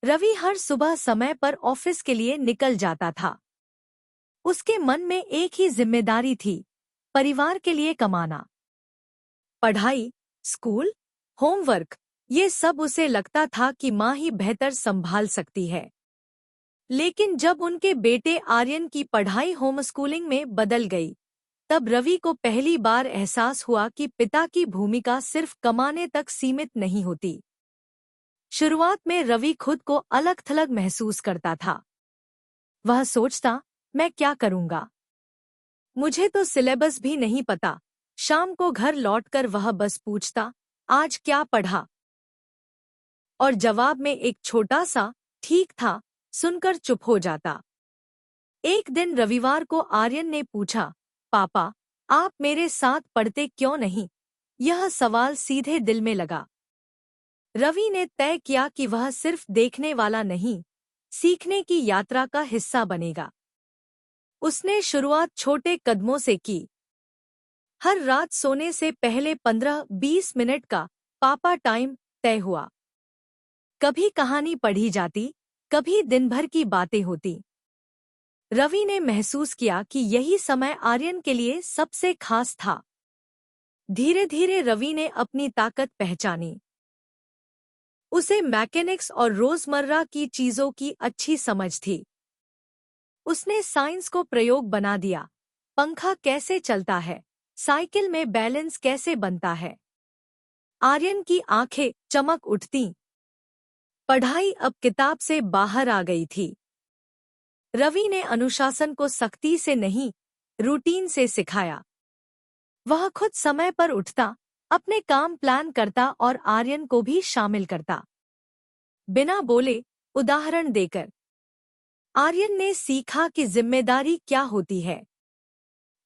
रवि हर सुबह समय पर ऑफिस के लिए निकल जाता था। उसके मन में एक ही जिम्मेदारी थी, परिवार के लिए कमाना। पढ़ाई, स्कूल, होमवर्क, ये सब उसे लगता था कि माँ ही बेहतर संभाल सकती है। लेकिन जब उनके बेटे आर्यन की पढ़ाई होम स्कूलिंग में बदल गई, तब रवि को पहली बार एहसास हुआ कि पिता की भूमिका सिर्फ कमाने तक सीमित नहीं होती। शुरुआत में रवि खुद को अलग-थलग महसूस करता था। वह सोचता, मैं क्या करूंगा? मुझे तो सिलेबस भी नहीं पता। शाम को घर लौटकर वह बस पूछता, आज क्या पढ़ा? और जवाब में एक छोटा सा ठीक था सुनकर चुप हो जाता। एक दिन रविवार को आर्यन ने पूछा, पापा, आप मेरे साथ पढ़ते क्यों नहीं? यह सवाल सीधे दिल में लगा। रवि ने तय किया कि वह सिर्फ देखने वाला नहीं, सीखने की यात्रा का हिस्सा बनेगा। उसने शुरुआत छोटे कदमों से की। हर रात सोने से पहले 15-20 मिनट का पापा टाइम तय हुआ। कभी कहानी पढ़ी जाती, कभी दिन भर की बातें होती। रवि ने महसूस किया कि यही समय आर्यन के लिए सबसे खास था। धीरे धीरे रवि ने अपनी ताकत पहचानी। उसे मैकेनिक्स और रोजमर्रा की चीजों की अच्छी समझ थी। उसने साइंस को प्रयोग बना दिया। पंखा कैसे चलता है, साइकिल में बैलेंस कैसे बनता है। आर्यन की आंखें चमक उठतीं। पढ़ाई अब किताब से बाहर आ गई थी। रवि ने अनुशासन को सख्ती से नहीं, रूटीन से सिखाया। वह खुद समय पर उठता, अपने काम प्लान करता और आर्यन को भी शामिल करता। बिना बोले, उदाहरण देकर। आर्यन ने सीखा कि जिम्मेदारी क्या होती है।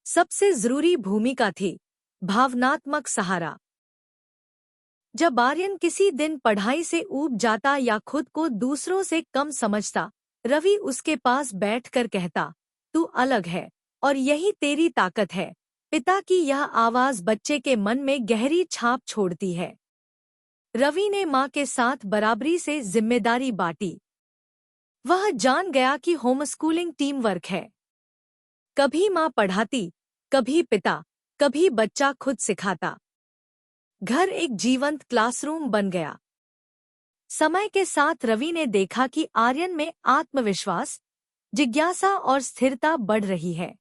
सबसे जरूरी भूमिका थी भावनात्मक सहारा। जब आर्यन किसी दिन पढ़ाई से ऊब जाता या खुद को दूसरों से कम समझता, रवि उसके पास बैठकर कहता, तू अलग है और यही तेरी ताकत है। पिता की यह आवाज बच्चे के मन में गहरी छाप छोड़ती है। रवि ने माँ के साथ बराबरी से जिम्मेदारी बांटी। वह जान गया कि होमस्कूलिंग टीम वर्क है। कभी माँ पढ़ाती, कभी पिता, कभी बच्चा खुद सिखाता। घर एक जीवंत क्लासरूम बन गया। समय के साथ रवि ने देखा कि आर्यन में आत्मविश्वास, जिज्ञासा और स्थिरता बढ़ रही है।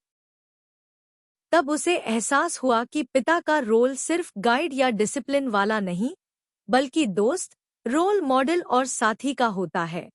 तब उसे एहसास हुआ कि पिता का रोल सिर्फ गाइड या डिसिप्लिन वाला नहीं, बल्कि दोस्त, रोल मॉडल और साथी का होता है।